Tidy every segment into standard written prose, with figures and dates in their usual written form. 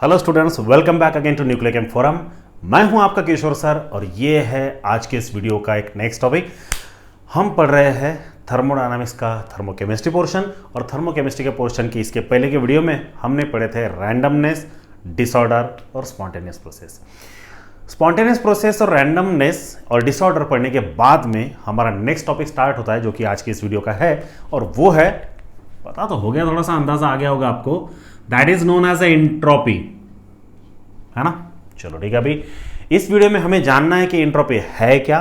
Hello students, welcome back again to nuclear chem forum. मैं हूं आपका किशोर सर और ये है आज के इस वीडियो का एक नेक्स्ट टॉपिक। हम पढ़ रहे हैं थर्मोडायनामिक्स का थर्मोकेमिस्ट्री पोर्शन और थर्मोकेमिस्ट्री के पोर्शन की इसके पहले के वीडियो में हमने पढ़े थे रैंडमनेस, डिसऑर्डर और स्पॉन्टेनियस प्रोसेस। स्पॉन्टेनियस प्रोसेस और रैंडमनेस और डिसऑर्डर पढ़ने के बाद में हमारा नेक्स्ट टॉपिक स्टार्ट होता है जो कि आज की इस वीडियो का है, और वो है, पता तो हो गया, थोड़ा सा अंदाजा आ गया होगा आपको, that is known as entropy, है ना। चलो ठीक है, अभी इस वीडियो में हमें जानना है कि एंट्रोपी है क्या,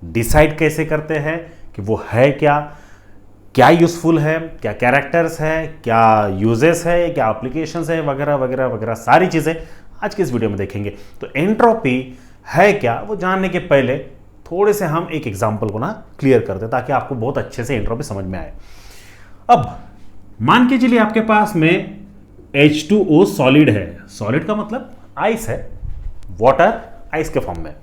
डिसाइड कैसे करते हैं कि वो है क्या, क्या यूजफुल है, क्या कैरेक्टर्स है, क्या यूजेस है, क्या एप्लीकेशंस है, वगैरह वगैरह वगैरह सारी चीजें आज की इस वीडियो में देखेंगे। तो एंट्रोपी है क्या वो जानने के पहले थोड़े से हम एक एग्जांपल को ना क्लियर करते ताकि आपको बहुत अच्छे से एंट्रोपी समझ में आए। अब मान के चलिए आपके पास में H2O सॉलिड है। सॉलिड का मतलब आइस है, वाटर आइस के फॉर्म में।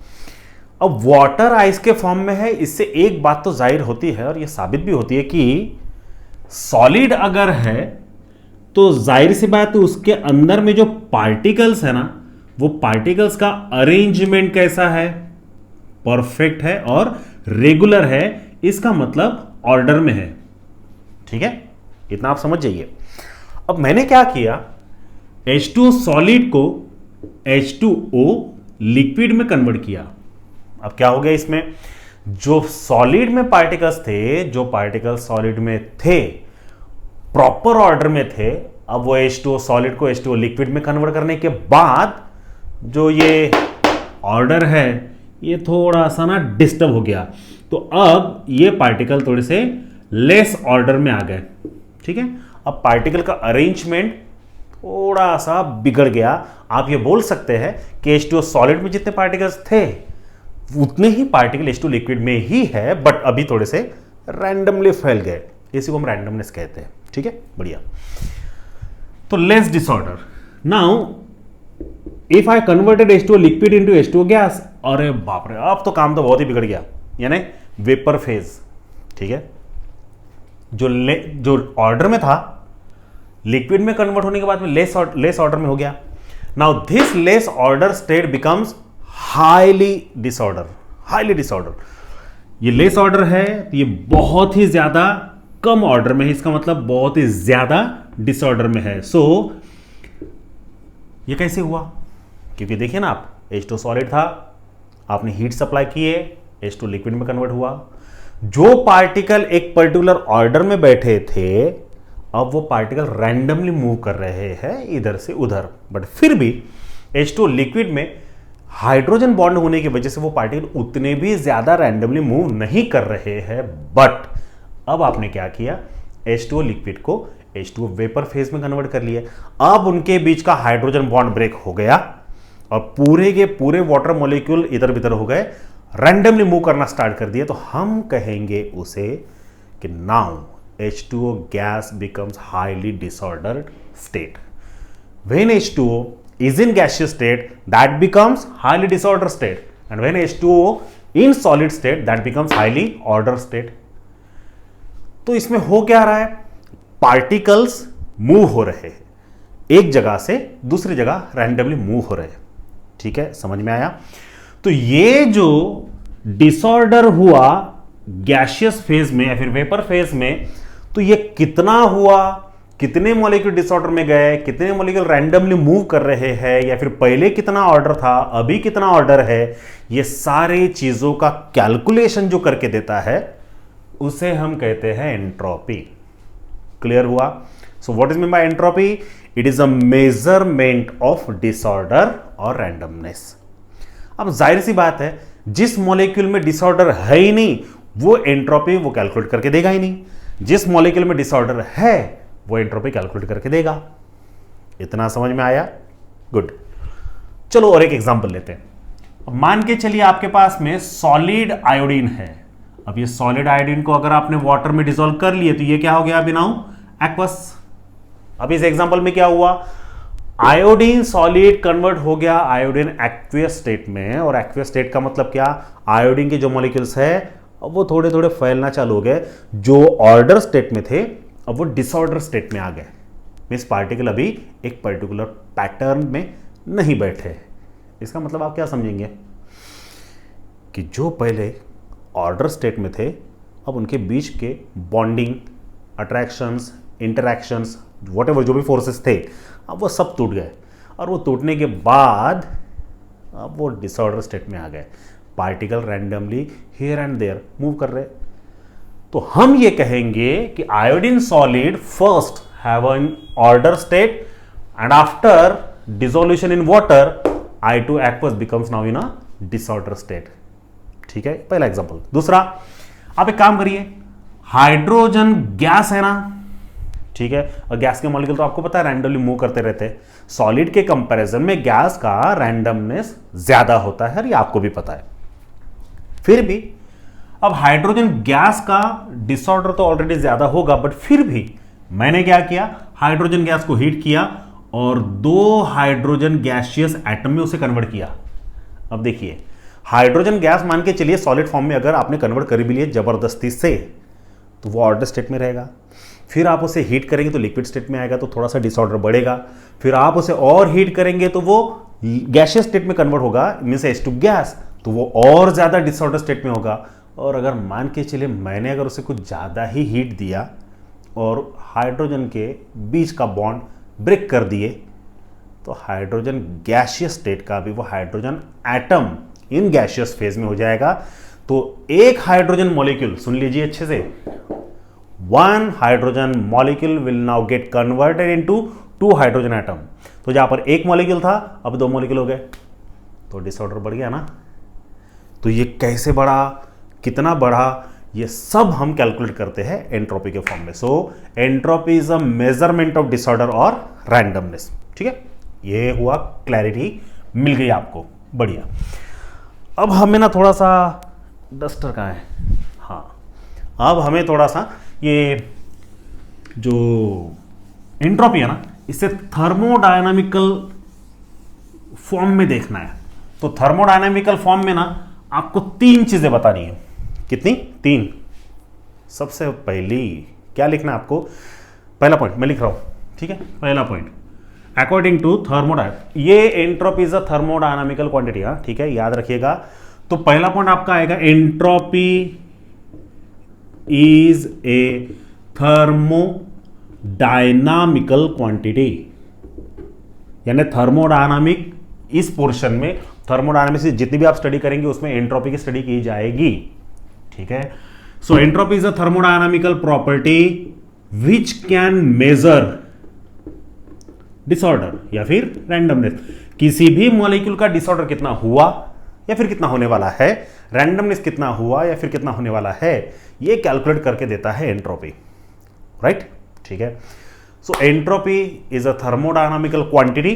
अब वाटर आइस के फॉर्म में है, इससे एक बात तो जाहिर होती है और यह साबित भी होती है कि सॉलिड अगर है तो जाहिर सी बात है उसके अंदर में जो पार्टिकल्स है ना, वो पार्टिकल्स का अरेंजमेंट कैसा है, परफेक्ट है और रेगुलर है। इसका मतलब ऑर्डर में है। ठीक है, इतना आप समझ जाइए। अब मैंने क्या किया, H2O सॉलिड को H2O लिक्विड में कन्वर्ट किया। अब क्या हो गया, इसमें जो सॉलिड में पार्टिकल्स थे, जो पार्टिकल्स सॉलिड में थे, प्रॉपर ऑर्डर में थे, अब वो H2O सॉलिड को H2O लिक्विड में कन्वर्ट करने के बाद जो ये ऑर्डर है ये थोड़ा सा ना डिस्टर्ब हो गया। तो अब ये पार्टिकल थोड़े से लेस ऑर्डर में आ गए। ठीक है, अब पार्टिकल का अरेंजमेंट थोड़ा सा बिगड़ गया। आप ये बोल सकते हैं कि H2O सॉलिड में जितने पार्टिकल्स थे उतने ही पार्टिकल H2O लिक्विड में ही है, बट अभी थोड़े से रैंडमली फैल गए। इसी को हम रैंडमनेस कहते हैं। ठीक है, बढ़िया। तो less disorder. Now if I converted H2O liquid into H2O gas, अरे बाप रे, अब तो काम तो बहुत ही बिगड़ गया, यानी वेपर फेज। ठीक है, जो ऑर्डर में था लिक्विड में कन्वर्ट होने के बाद में लेस ऑर्डर में हो गया। Now this less order state becomes highly disorder. ये लेस ऑर्डर है तो ये बहुत ही ज्यादा कम ऑर्डर में है, इसका मतलब बहुत ही ज्यादा डिसऑर्डर में है। सो ये कैसे हुआ, क्योंकि देखिए ना, आप H2O सॉलिड था, आपने हीट सप्लाई किए, H2O लिक्विड में कन्वर्ट हुआ। जो पार्टिकल एक पर्टिकुलर ऑर्डर में बैठे थे, अब वो पार्टिकल रैंडमली मूव कर रहे हैं इधर से उधर, बट फिर भी H2O लिक्विड में हाइड्रोजन बॉन्ड होने की वजह से वो पार्टिकल उतने भी ज्यादा रैंडमली मूव नहीं कर रहे हैं। बट अब आपने क्या किया, H2O लिक्विड को H2O वेपर फेज में कन्वर्ट कर लिया। अब उनके बीच का हाइड्रोजन बॉन्ड ब्रेक हो गया और पूरे के पूरे वाटर मॉलिक्यूल इधर उधर हो गए, रैंडमली मूव करना स्टार्ट कर दिया। तो हम कहेंगे उसे कि now H2O gas becomes highly disordered state. When H2O is in gaseous state, that becomes highly disordered state, and when H2O in solid state, that becomes highly ordered state. तो इसमें हो क्या रहा है, पार्टिकल्स मूव हो रहे हैं, एक जगह से दूसरी जगह रैंडमली मूव हो रहे हैं। ठीक है, समझ में आया। तो ये जो डिसऑर्डर हुआ गैसियस फेज में या फिर वेपर फेज में, तो ये कितना हुआ, कितने मॉलिक्यूल डिसऑर्डर में गए, कितने मॉलिक्यूल रैंडमली मूव कर रहे हैं, या फिर पहले कितना ऑर्डर था, अभी कितना ऑर्डर है, ये सारे चीजों का कैलकुलेशन जो करके देता है उसे हम कहते हैं एंट्रोपी। क्लियर हुआ। So what is mean by entropy? It is a measurement of disorder और रैंडमनेस। अब जाहिर सी बात है, जिस मॉलिक्यूल में डिसऑर्डर है ही नहीं वो एंट्रोपी वो कैलकुलेट करके देगा ही नहीं, जिस मॉलिक्यूल में डिसऑर्डर है वो एंट्रोपी कैलकुलेट करके देगा। इतना समझ में आया? गुड। चलो और एक एग्जांपल लेते हैं। अब मान के चलिए आपके पास में सॉलिड आयोडीन है। अब ये सॉलिड आयोडीन को अगर आपने वाटर में डिसॉल्व कर लिए तो ये क्या हो गया, अभी नाउ एक्वस। अब इस एग्जांपल में क्या हुआ, आयोडीन सॉलिड कन्वर्ट हो गया आयोडीन एक्वियस स्टेट में, और एक्वियस स्टेट का मतलब क्या, आयोडीन के जो मॉलिक्यूल्स है अब वो थोड़े थोड़े फैलना चालू हो गए, जो ऑर्डर स्टेट में थे अब वो डिसऑर्डर स्टेट में आ गए। मीन्स पार्टिकल अभी एक पर्टिकुलर पैटर्न में नहीं बैठे। इसका मतलब आप क्या समझेंगे कि जो पहले ऑर्डर स्टेट में थे अब उनके बीच के बॉन्डिंग, अट्रैक्शंस, इंटरैक्शंस, व्हाटएवर जो भी फोर्सेस थे अब वो सब टूट गए, और वो टूटने के बाद अब वो डिसऑर्डर स्टेट में आ गए। Particle randomly here and there move कर रहे। तो हम ये कहेंगे कि iodine solid first have an order state and after dissolution in water I2 aqueous becomes now in a disorder state। ठीक है, पहला एग्जांपल। दूसरा, आप एक काम करिए, हाइड्रोजन गैस है ना, ठीक है, और गैस के मॉलिक्यूल तो आपको पता है रैंडमली मूव करते रहते हैं। सॉलिड के कंपैरिजन में गैस का रैंडमनेस ज्यादा होता है, ये आपको भी पता है। फिर भी अब हाइड्रोजन गैस का डिसऑर्डर तो ऑलरेडी ज्यादा होगा, बट फिर भी मैंने क्या किया, हाइड्रोजन गैस को हीट किया और 2 हाइड्रोजन गैसियस एटम में उसे कन्वर्ट किया। अब देखिए, हाइड्रोजन गैस मान के चलिए सॉलिड फॉर्म में अगर आपने कन्वर्ट कर भी लिए जबरदस्ती से, तो वो ऑर्डर स्टेट में रहेगा। फिर आप उसे हीट करेंगे तो लिक्विड स्टेट में आएगा, तो थोड़ा सा डिसऑर्डर बढ़ेगा। फिर आप उसे और हीट करेंगे तो वो गैसियस स्टेट में कन्वर्ट होगा, मींस H2 गैस, तो वो और ज्यादा डिसऑर्डर स्टेट में होगा। और अगर मान के चलिए मैंने अगर उसे कुछ ज्यादा ही हीट दिया और हाइड्रोजन के बीच का बॉन्ड ब्रेक कर दिए, तो हाइड्रोजन गैसियस स्टेट का भी वो hydrogen atom in gaseous phase में हो जाएगा। तो एक हाइड्रोजन मॉलिक्यूल, सुन लीजिए अच्छे से, 1 hydrogen molecule will now get converted into 2 hydrogen atom. तो जहां पर एक मॉलिक्यूल था अब 2 मॉलिक्यूल हो गए, तो डिसऑर्डर बढ़ गया ना। तो ये कैसे बढ़ा, कितना बढ़ा, ये सब हम कैलकुलेट करते हैं एंट्रोपी के फॉर्म में। So entropy is a measurement of disorder और रैंडमनेस। ठीक है, ये हुआ, क्लैरिटी मिल गई आपको, बढ़िया। अब हमें ना थोड़ा सा डस्टर कहाँ है, हाँ, अब हमें थोड़ा सा ये जो एंट्रोपी है ना, इसे थर्मोडायनामिकल फॉर्म में देखना है। तो थर्मोडायनामिकल फॉर्म में ना आपको 3 चीजें बतानी है। कितनी? 3। सबसे पहली क्या लिखना है आपको, पहला पॉइंट मैं लिख रहा हूं, ठीक है, पहला पॉइंट, अकॉर्डिंग टू ये entropy is a thermodynamical quantity, ठीक है, याद रखिएगा। तो पहला पॉइंट आपका आएगा, एंट्रोपी इज ए थर्मोडायनामिकल क्वांटिटी, यानी थर्मोडायनामिक इस पोर्शन में, थर्मोडायनामिक्स जितनी भी आप स्टडी करेंगे उसमें एंट्रोपी की स्टडी की जाएगी। ठीक है, so entropy is a thermodynamical property which can measure disorder या फिर रैंडमनेस। किसी भी मॉलिक्यूल का डिसऑर्डर कितना हुआ या फिर कितना होने वाला है, रैंडमनेस कितना हुआ या फिर कितना होने वाला है, ये कैलकुलेट करके देता है एंट्रोपी, राइट। ठीक है, so entropy is a thermodynamical quantity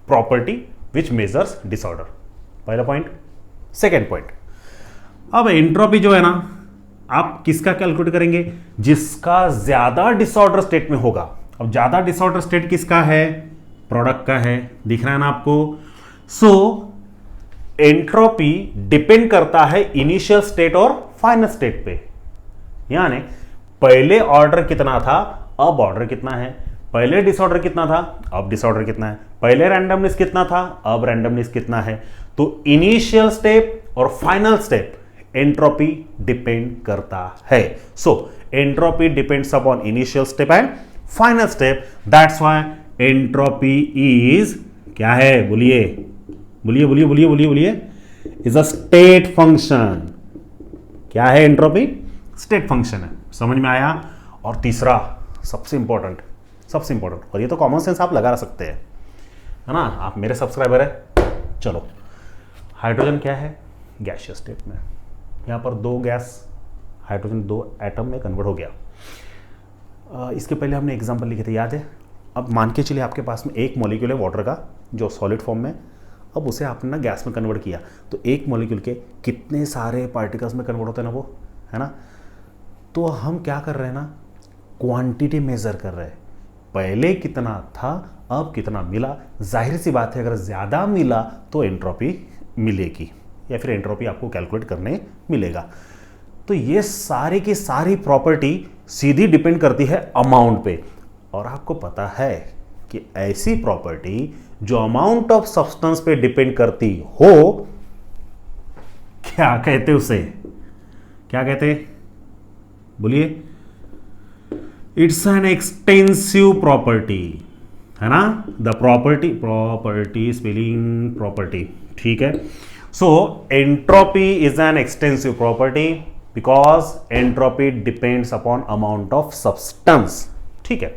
property which measures disorder, पहला पॉइंट। सेकेंड पॉइंट, अब एंट्रोपी जो है ना, आप किसका कैलकुलेट करेंगे, जिसका ज्यादा डिसऑर्डर स्टेट में होगा। अब ज्यादा डिसऑर्डर स्टेट किसका है, प्रोडक्ट का है, दिख रहा है ना आपको। सो एंट्रोपी डिपेंड करता है इनिशियल स्टेट और फाइनल स्टेट पे, यानी पहले ऑर्डर कितना था, अब ऑर्डर कितना है, पहले डिसऑर्डर कितना था, अब डिसऑर्डर कितना है, पहले रैंडमनेस कितना था, अब रैंडमनेस कितना है। तो इनिशियल स्टेप और फाइनल स्टेप एंट्रोपी डिपेंड करता है। So entropy depends upon initial step and final step, that's why entropy is क्या है, बोलिए बोलिए बोलिए बोलिए बोलिए बोलिए, इज अ स्टेट फंक्शन। क्या है एंट्रोपी? स्टेट फंक्शन है, समझ में आया। और तीसरा सबसे इंपॉर्टेंट, सबसे इंपॉर्टेंट, और ये तो कॉमन सेंस आप लगा सकते हैं, है ना, आप मेरे सब्सक्राइबर है। चलो, हाइड्रोजन क्या है, गैसियस स्टेट में, यहाँ पर 2 गैस हाइड्रोजन 2 एटम में कन्वर्ट हो गया। इसके पहले हमने एग्जांपल लिखे थे, याद है। अब मान के चलिए आपके पास में एक मॉलिक्यूल है वाटर का जो सॉलिड फॉर्म में, अब उसे आपने ना गैस में कन्वर्ट किया, तो एक मॉलिक्यूल के कितने सारे पार्टिकल्स में कन्वर्ट होते हैं ना वो, है ना। तो हम क्या कर रहे हैं ना, क्वांटिटी मेजर कर रहे हैं, पहले कितना था अब कितना मिला। जाहिर सी बात है अगर ज़्यादा मिला तो एंट्रोपी मिलेगी या फिर एंट्रोपी आपको कैलकुलेट करने मिलेगा। तो ये सारी की सारी प्रॉपर्टी सीधी डिपेंड करती है अमाउंट पे। और आपको पता है कि ऐसी प्रॉपर्टी जो अमाउंट ऑफ सब्सटेंस पे डिपेंड करती हो, क्या कहते उसे, क्या कहते, बोलिए? इट्स एन एक्सटेंसिव प्रॉपर्टी, है ना? द प्रॉपर्टी स्पेलिंग प्रॉपर्टी, ठीक है। So entropy is an extensive property because entropy depends upon amount of substance, ठीक है।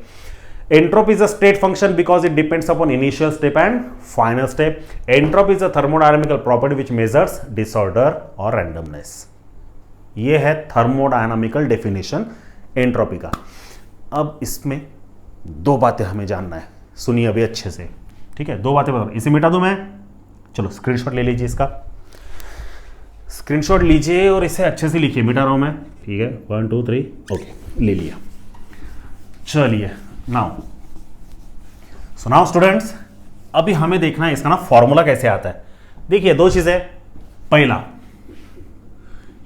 Entropy is a state function because it depends upon initial step and final step. Entropy is a thermodynamical property which measures disorder or randomness. ये है थर्मोडायनामिकल definition entropy का। अब इसमें दो बातें हमें जानना है, सुनिए अभी अच्छे से, ठीक है? दो बातें बता, इसे मिटा दूं मैं, चलो स्क्रीनशॉट ले लीजिए, इसका स्क्रीनशॉट लीजिए और इसे अच्छे से लिखिए, मिटा रहा हूं मैं, ठीक है? 1 2 3 ओके, ले लिया। चलिए नाउ स्टूडेंट्स, अभी हमें देखना है इसका ना फॉर्मूला कैसे आता है। देखिए दो चीजें, पहला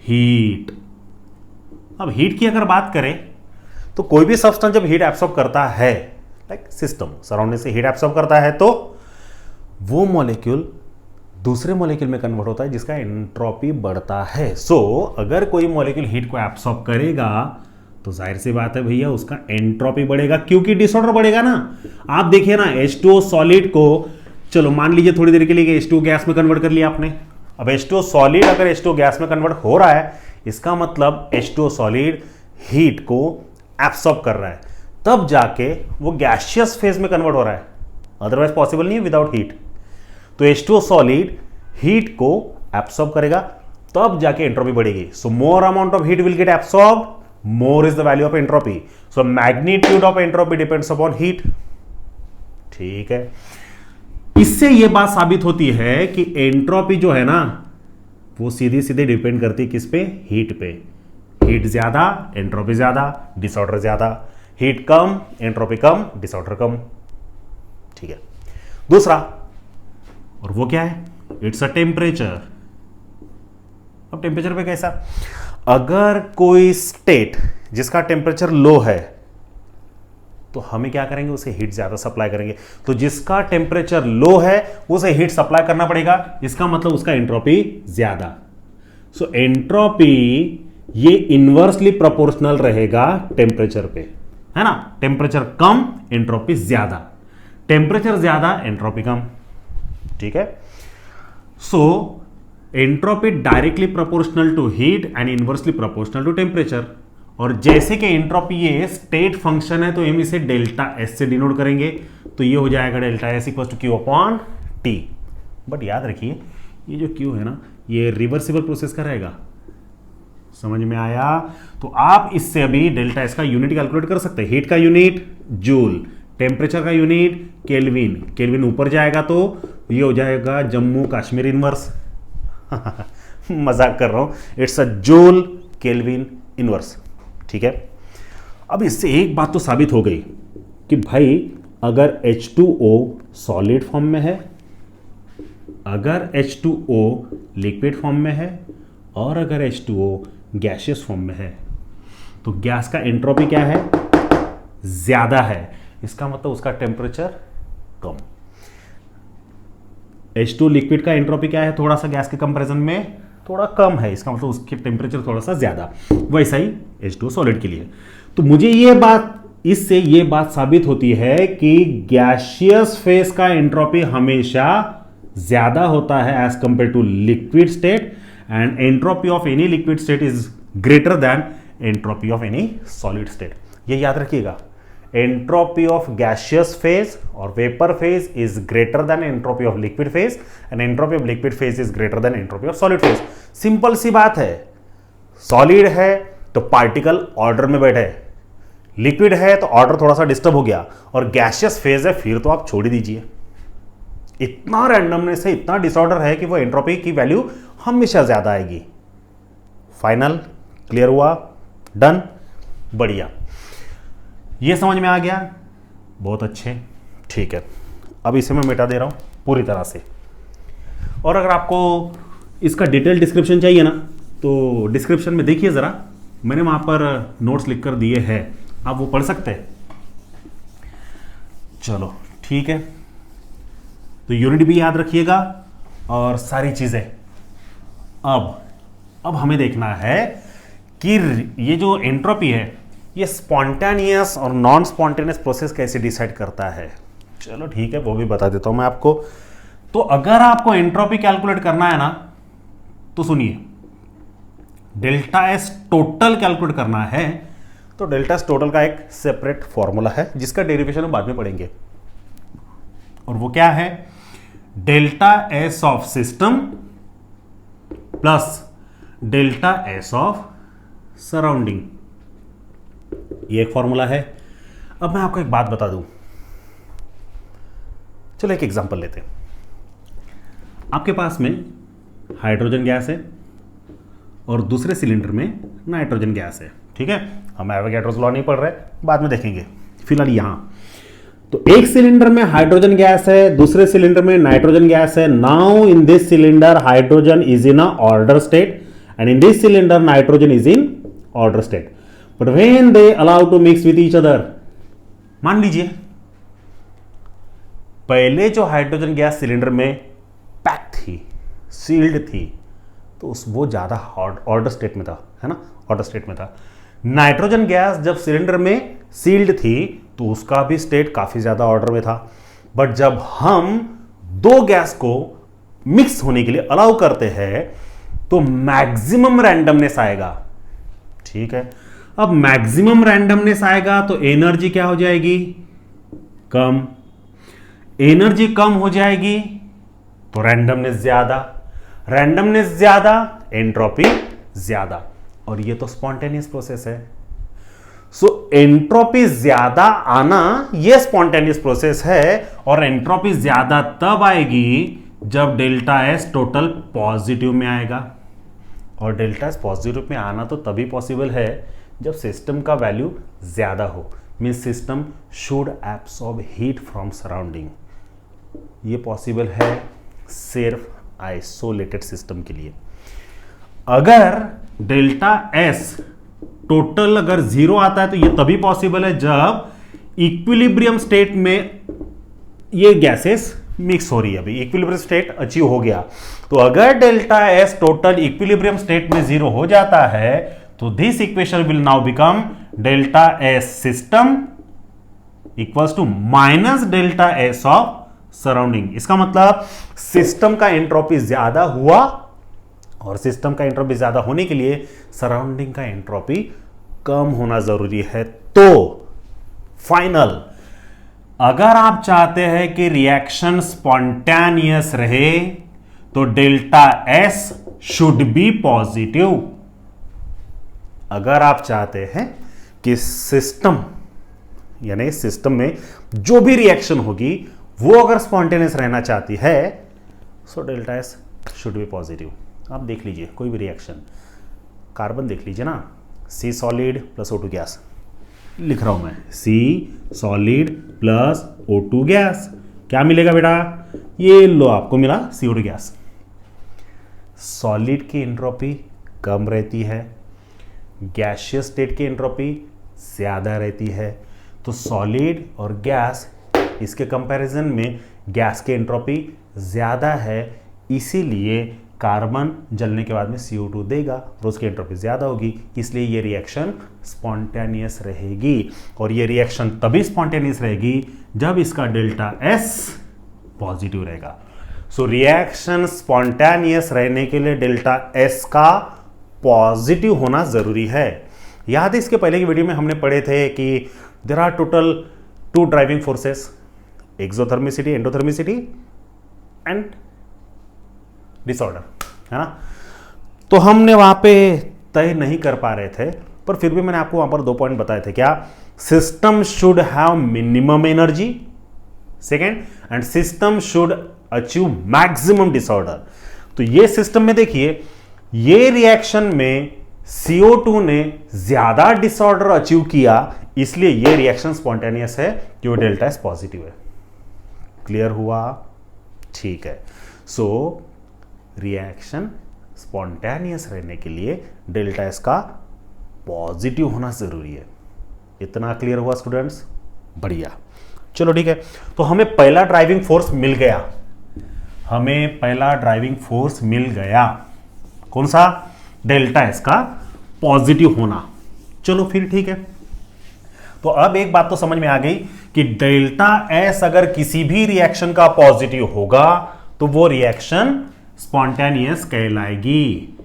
हीट। अब हीट की अगर बात करें तो कोई भी सब्सटेंस जब हीट एब्सॉर्ब करता है, लाइक सिस्टम सराउंडिंग से हीट एब्सॉर्ब करता है, तो वो मॉलिक्यूल दूसरे मॉलिक्यूल में कन्वर्ट होता है जिसका एंट्रोपी बढ़ता है। सो अगर कोई मॉलिक्यूल हीट को एब्सॉर्ब करेगा तो जाहिर सी बात है भैया उसका एंट्रोपी बढ़ेगा, क्योंकि डिसऑर्डर बढ़ेगा ना। आप देखिए ना, H2O सॉलिड को, चलो मान लीजिए थोड़ी देर के लिए H2O गैस में कन्वर्ट कर लिया आपने। अब H2O सॉलिड अगर H2O गैस में कन्वर्ट हो रहा है, इसका मतलब H2O सॉलिड हीट को एब्सॉर्ब कर रहा है, तब जाके वो गैसियस फेज में कन्वर्ट हो रहा है, अदरवाइज पॉसिबल नहीं है विदाउट हीट। तो H2O सॉलिड हीट को एब्सॉर्ब करेगा, तब जाके एंट्रोपी बढ़ेगी। So more amount of heat will get absorb, more is the value of entropy. So magnitude of entropy depends upon heat. ठीक है, इससे यह बात साबित होती है कि एंट्रोपी जो है ना वो सीधी सीधे डिपेंड करती है किस पे? हीट पे। हीट ज्यादा एंट्रोपी ज्यादा, डिसऑर्डर ज्यादा। हीट कम एंट्रोपी कम, डिसऑर्डर कम, ठीक है। दूसरा, और वो क्या है? It's a temperature. अब टेम्परेचर पे कैसा? अगर कोई स्टेट जिसका टेम्परेचर लो है तो हमें क्या करेंगे? उसे हीट ज्यादा सप्लाई करेंगे। तो जिसका टेम्परेचर लो है उसे हीट सप्लाई करना पड़ेगा, इसका मतलब उसका एंट्रोपी ज्यादा। सो एंट्रोपी ये इनवर्सली प्रोपोर्शनल रहेगा टेम्परेचर पे, है ना? टेम्परेचर कम एंट्रोपी ज्यादा, टेम्परेचर ज्यादा एंट्रोपी कम, ठीक है। So entropy directly proportional to heat and inversely proportional to temperature. और जैसे कि एंट्रोपी ये स्टेट फंक्शन है तो हम इसे डेल्टा एस से डिनोट करेंगे, तो ये हो जाएगा delta S equal to Q upon T. But याद रखिए ये जो क्यू है ना, ये रिवर्सिबल प्रोसेस का रहेगा, समझ में आया? तो आप इससे अभी डेल्टा एस का यूनिट कैलकुलेट कर सकते हैं। हीट का यूनिट जूल, टेम्परेचर का यूनिट केल्विन, केल्विन ऊपर जाएगा तो ये हो जाएगा जम्मू कश्मीर इनवर्स। मजाक कर रहा हूं, it's a joule kelvin inverse, ठीक है। अब इससे एक बात तो साबित हो गई कि भाई अगर H2O सॉलिड फॉर्म में है, अगर H2O लिक्विड फॉर्म में है और अगर H2O गैसियस फॉर्म में है तो गैस का एंट्रोपी क्या है? ज्यादा है, इसका मतलब उसका टेम्परेचर कम। H2 लिक्विड का एंट्रोपी क्या है? थोड़ा सा गैस के कंपैरिजन में थोड़ा कम है, इसका मतलब उसके टेम्परेचर थोड़ा सा ज्यादा। वैसा ही H2 सॉलिड के लिए। तो मुझे ये बात, इससे ये बात साबित होती है कि गैसियस फेज का एंट्रोपी हमेशा ज्यादा होता है as compare to liquid state, and entropy of any liquid state is greater than entropy of any solid state. ये याद रखिएगा, entropy of gaseous phase or vapor phase is greater than entropy of liquid phase and entropy of liquid phase is greater than entropy of solid phase। Simple सी बात है, solid है तो particle order में बैठे, लिक्विड है तो order थोड़ा सा डिस्टर्ब हो गया, और गैसियस फेज है फिर तो आप छोड़ ही दीजिए। इतना रैंडमनेस है, इतना डिसऑर्डर है कि वो एंट्रोपी की वैल्यू हमेशा ज्यादा आएगी। फाइनल क्लियर हुआ? डन, बढ़िया, ये समझ में आ गया? बहुत अच्छे, ठीक है। अब इसे मैं मिटा दे रहा हूं पूरी तरह से। और अगर आपको इसका डिटेल डिस्क्रिप्शन चाहिए ना तो डिस्क्रिप्शन में देखिए ज़रा, मैंने वहाँ पर नोट्स लिख कर दिए हैं, आप वो पढ़ सकते हैं। चलो ठीक है, तो यूनिट भी याद रखिएगा और सारी चीजें। अब हमें देखना है कि ये जो एंट्रोपी है ये स्पॉन्टेनियस और नॉन स्पॉन्टेनियस प्रोसेस कैसे डिसाइड करता है। चलो ठीक है, वो भी बता देता हूं मैं आपको। तो अगर आपको एंट्रोपी कैलकुलेट करना है ना, तो सुनिए, डेल्टा एस टोटल कैलकुलेट करना है तो डेल्टा एस टोटल का एक सेपरेट फॉर्मूला है जिसका डेरिवेशन हम बाद में पढ़ेंगे, और वो क्या है, delta S of system plus delta S of surrounding, ये एक फॉर्मूला है। अब मैं आपको एक बात बता दूं, चलो एक एग्जांपल लेते हैं। आपके पास में हाइड्रोजन गैस है और दूसरे सिलेंडर में नाइट्रोजन गैस है, ठीक है। हम एवोगैड्रोस लॉ नहीं पढ़ रहे, बाद में देखेंगे, फिलहाल यहां तो एक सिलेंडर में हाइड्रोजन गैस है, दूसरे सिलेंडर में नाइट्रोजन गैस है। Now in this cylinder hydrogen is in a order state and in this cylinder nitrogen is in order state, but when they allow to mix with each other, मान लीजिए पहले जो hydrogen gas cylinder में pack थी, sealed थी, तो वो ज्यादा ऑर्डर स्टेट में था, है ना, ऑर्डर स्टेट में था। नाइट्रोजन गैस जब सिलेंडर में सील्ड थी तो उसका भी स्टेट काफी ज्यादा ऑर्डर में था। बट जब हम दो गैस को मिक्स होने के लिए अलाउ करते हैं तो मैक्सिमम रैंडमनेस आएगा, ठीक है। अब मैक्सिमम रैंडमनेस आएगा तो एनर्जी क्या हो जाएगी, कम। एनर्जी कम हो जाएगी तो रैंडमनेस ज्यादा, रैंडमनेस ज्यादा एंट्रोपी ज्यादा, और ये तो स्पॉन्टेनियस प्रोसेस है। सो एंट्रोपी ज्यादा आना ये स्पॉन्टेनियस प्रोसेस है, और एंट्रोपी ज्यादा तब आएगी जब डेल्टा एस टोटल पॉजिटिव में आएगा, और डेल्टा एस पॉजिटिव में आना तो तभी पॉसिबल है जब सिस्टम का वैल्यू ज्यादा हो, means system should absorb heat from surrounding. ये पॉसिबल है सिर्फ आइसोलेटेड सिस्टम के लिए। अगर डेल्टा एस टोटल अगर जीरो आता है तो ये तभी पॉसिबल है जब इक्विलिब्रियम स्टेट में ये गैसेस मिक्स हो रही है। अभी इक्विलिब्रियम स्टेट अचीव हो गया, तो अगर delta S total equilibrium state में जीरो हो जाता है तो this equation will now become delta S system equals to minus delta S of surrounding. इसका मतलब सिस्टम का एंट्रोपी ज्यादा हुआ, और सिस्टम का एंट्रोपी ज्यादा होने के लिए सराउंडिंग का एंट्रोपी कम होना जरूरी है। तो फाइनल, अगर आप चाहते हैं कि रिएक्शन स्पॉन्टेनियस रहे तो delta S should be positive. अगर आप चाहते हैं कि सिस्टम यानी सिस्टम में जो भी रिएक्शन होगी वो अगर स्पॉन्टेनियस रहना चाहती है, so delta S should be positive. आप देख लीजिए कोई भी रिएक्शन, कार्बन देख लीजिए ना, सी सॉलिड प्लस O2 गैस लिख रहा हूं मैं, सी सॉलिड प्लस O2 गैस, क्या मिलेगा बेटा, ये लो आपको मिला CO2 गैस। सॉलिड की एंट्रोपी कम रहती है, गैसियस स्टेट की एंट्रोपी ज्यादा रहती है। तो सॉलिड और गैस, इसके कंपैरिजन में गैस की एंट्रोपी ज्यादा है, इसीलिए कार्बन जलने के बाद में CO2 देगा और उसकी एंट्रोपी ज्यादा होगी, इसलिए ये रिएक्शन स्पॉन्टेनियस रहेगी। और ये रिएक्शन तभी स्पॉन्टेनियस रहेगी जब इसका डेल्टा एस पॉजिटिव रहेगा। सो रिएक्शन स्पॉन्टेनियस रहने के लिए डेल्टा एस का पॉजिटिव होना जरूरी है। याद है इसके पहले की वीडियो में हमने पढ़े थे कि there are total 2 driving forces, exothermicity, endothermicity and disorder, है ना। तो हमने वहां पे तय नहीं कर पा रहे थे, पर फिर भी मैंने आपको वहां पर 2 पॉइंट बताए थे। क्या, system should have minimum energy, second, and system should achieve maximum disorder. तो ये सिस्टम में देखिए, ये रिएक्शन में CO2 ने ज्यादा डिसऑर्डर अचीव किया, इसलिए ये रिएक्शन स्पॉन्टेनियस है, जो डेल्टा एस पॉजिटिव है। क्लियर हुआ? ठीक है। सो रिएक्शन स्पॉन्टेनियस रहने के लिए डेल्टा एस का पॉजिटिव होना जरूरी है। इतना क्लियर हुआ स्टूडेंट्स? बढ़िया। चलो ठीक है, तो हमें पहला ड्राइविंग फोर्स मिल गया, हमें पहला ड्राइविंग फोर्स मिल गया, कौन सा? डेल्टा एस का पॉजिटिव होना। चलो फिर ठीक है, तो अब एक बात तो समझ में आ गई कि डेल्टा एस अगर किसी भी रिएक्शन का पॉजिटिव होगा तो वो रिएक्शन स्पॉन्टेनियस कहलाएगी।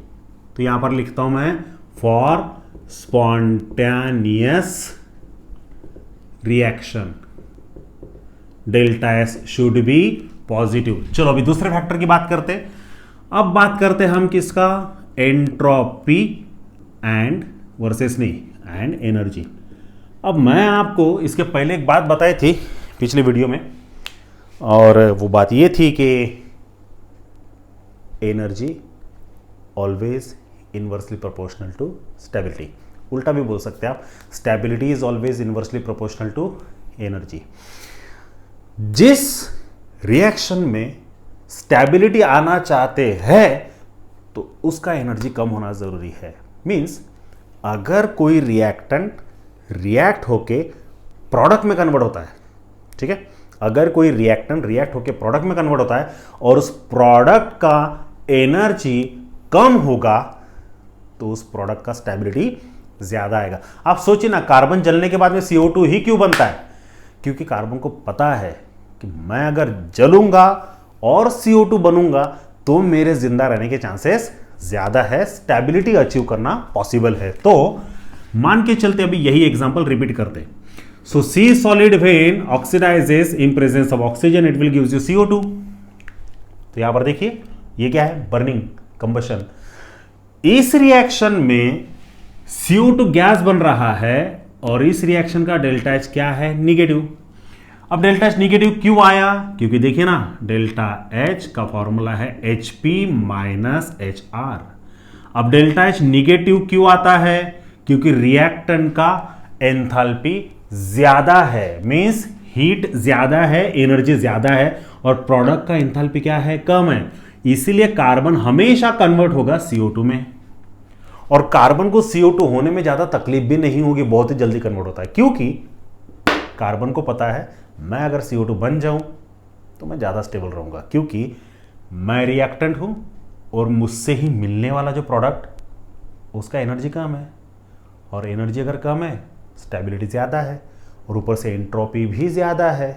तो यहां पर लिखता हूं मैं, for spontaneous reaction delta S should be positive. चलो अभी दूसरे फैक्टर की बात करते। अब बात करते हम किसका? एंट्रोपी एंड वर्सेस नहीं, एंड एनर्जी। अब मैं आपको इसके पहले एक बात बताई थी पिछले वीडियो में, और वो बात ये थी कि energy always inversely proportional to stability. उल्टा भी बोल सकते हैं आप, stability is always inversely proportional to energy. जिस रिएक्शन में स्टेबिलिटी आना चाहते हैं तो उसका एनर्जी कम होना जरूरी है। मींस अगर कोई रिएक्टेंट रिएक्ट होके प्रोडक्ट में कन्वर्ट होता है, ठीक है, अगर कोई रिएक्टेंट रिएक्ट होके प्रोडक्ट में कन्वर्ट होता है और उस प्रोडक्ट का एनर्जी कम होगा तो उस प्रोडक्ट का स्टेबिलिटी ज्यादा आएगा। आप सोचिए ना, कार्बन जलने के बाद में CO2 ही क्यों बनता है? क्योंकि कार्बन को पता है कि मैं अगर जलूंगा और CO2 बनूंगा तो मेरे जिंदा रहने के चांसेस ज्यादा है, स्टेबिलिटी अचीव करना पॉसिबल है। तो मान के चलते अभी यही एग्जांपल रिपीट करते हैं। So C solid when oxidises in presence of oxygen it will gives you CO2। तो यहां पर देखिए ये क्या है? Burning, combustion. इस रिएक्शन में CO2 गैस बन रहा है और इस रिएक्शन का डेल्टा एच क्या है? निगेटिव। अब डेल्टा एच निगेटिव क्यों आया? क्योंकि देखिए ना, डेल्टा एच का फॉर्मूला है HP माइनस HR। अब डेल्टा एच निगेटिव क्यों आता है? क्योंकि रिएक्टेंट का एंथैल्पी ज्यादा है, मींस हीट ज्यादा है, एनर्जी ज्यादा है, और प्रोडक्ट का एंथैल्पी क्या है? कम है। इसीलिए कार्बन हमेशा कन्वर्ट होगा CO2 में, और कार्बन को CO2 होने में ज्यादा तकलीफ भी नहीं होगी, बहुत ही जल्दी कन्वर्ट होता है। क्योंकि कार्बन को पता है मैं अगर CO2 बन जाऊं तो मैं ज्यादा स्टेबल रहूंगा, क्योंकि मैं रिएक्टेंट हूं और मुझसे ही मिलने वाला जो प्रोडक्ट उसका एनर्जी कम है, और एनर्जी अगर कम है स्टेबिलिटी ज़्यादा है, और ऊपर से एंट्रोपी भी ज़्यादा है।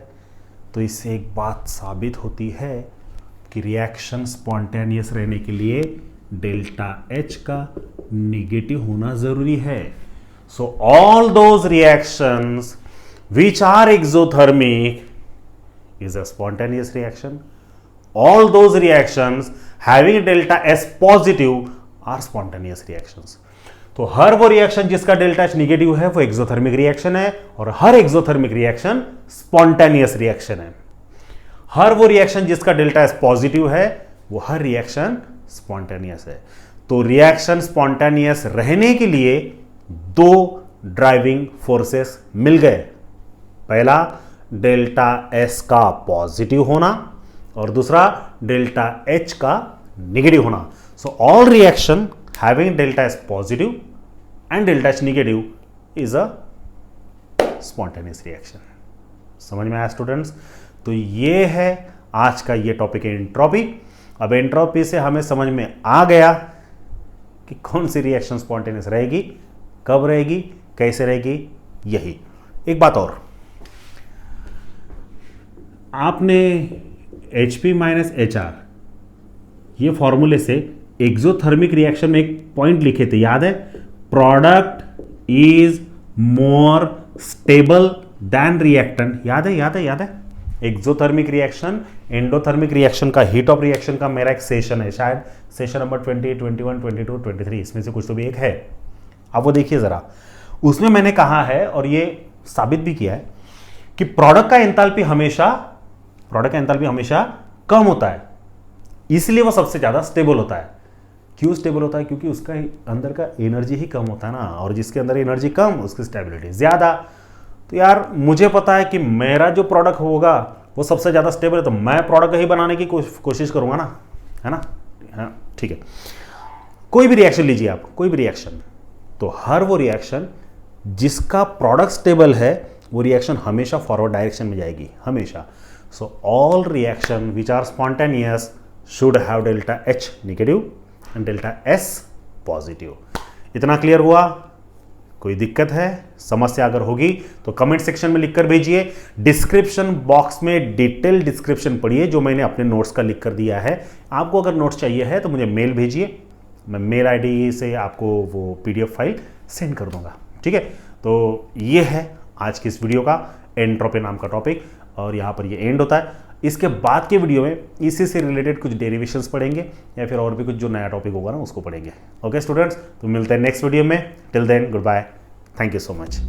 तो इससे एक बात साबित होती है कि रिएक्शन स्पॉन्टेनियस रहने के लिए डेल्टा एच का निगेटिव होना ज़रूरी है। So all those reactions which are exothermic is a spontaneous reaction. All those reactions having delta S positive are spontaneous reactions. तो हर वो रिएक्शन जिसका डेल्टा एच निगेटिव है वो एक्सोथर्मिक रिएक्शन है, और हर एक्सोथर्मिक रिएक्शन स्पॉन्टेनियस रिएक्शन है। हर वो reaction जिसका डेल्टा एस पॉजिटिव है वो हर रिएक्शन स्पॉन्टेनियस है। तो रिएक्शन स्पॉन्टेनियस रहने के लिए दो ड्राइविंग फोर्सेस मिल गए। पहला डेल्टा एस का पॉजिटिव होना, और दूसरा डेल्टा एच का नेगेटिव होना। सो all reaction having delta S positive and delta H negative is a spontaneous reaction. समझ में आया स्टूडेंट्स? तो ये है आज का ये टॉपिक है एंट्रोपी। अब एंट्रोपी से हमें समझ में आ गया कि कौन सी रिएक्शन स्पॉन्टेनियस रहेगी, कब रहेगी, कैसे रहेगी। यही एक बात और, आपने HP माइनस HR ये फॉर्मूले से एक्सोथर्मिक रिएक्शन में एक पॉइंट लिखे थे, याद है? Product is more stable then reactant. याद है, याद है, याद है? एक्सोथर्मिक रिएक्शन एंडोथर्मिक रिएक्शन का, हीट ऑफ रिएक्शन का मेरा एक सेशन है, शायद सेशन नंबर 20, 21, 22, 23, इसमें से कुछ तो भी एक है। आप वो देखिए जरा, उसमें मैंने कहा है और ये साबित भी किया है कि प्रोडक्ट का एंथैल्पी हमेशा कम होता है, इसलिए वो सबसे ज्यादा स्टेबल होता है। क्यों स्टेबल होता है? क्योंकि उसका अंदर का एनर्जी ही कम होता है ना, और जिसके अंदर एनर्जी कम उसकी स्टेबिलिटी ज्यादा। तो यार मुझे पता है कि मेरा जो प्रोडक्ट होगा वो सबसे ज्यादा स्टेबल है, तो मैं प्रोडक्ट ही बनाने की कोशिश करूंगा ना, है ना? हाँ ठीक है। कोई भी रिएक्शन लीजिए आप, कोई भी रिएक्शन, तो हर वो रिएक्शन जिसका प्रोडक्ट स्टेबल है वो रिएक्शन हमेशा फॉरवर्ड डायरेक्शन में जाएगी, हमेशा। So all reaction which are spontaneous should have delta H negative and delta S positive. इतना क्लियर हुआ? कोई दिक्कत है, समस्या अगर होगी तो कमेंट सेक्शन में लिखकर भेजिए। डिस्क्रिप्शन बॉक्स में डिटेल डिस्क्रिप्शन पढ़िए जो मैंने अपने नोट्स का लिख कर दिया है। आपको अगर नोट्स चाहिए है तो मुझे मेल भेजिए, मैं मेल आईडी से आपको वो पीडीएफ फाइल सेंड कर दूंगा, ठीक है। तो ये है आज की इस वीडियो का एंट्रोपी नाम का टॉपिक, और यहाँ पर ये एंड होता है। इसके बाद के वीडियो में इसी से रिलेटेड कुछ डेरिवेशंस पढ़ेंगे या फिर और भी कुछ जो नया टॉपिक होगा ना उसको पढ़ेंगे। ओके स्टूडेंट्स, तो मिलते हैं नेक्स्ट वीडियो में। Till then goodbye, thank you so much.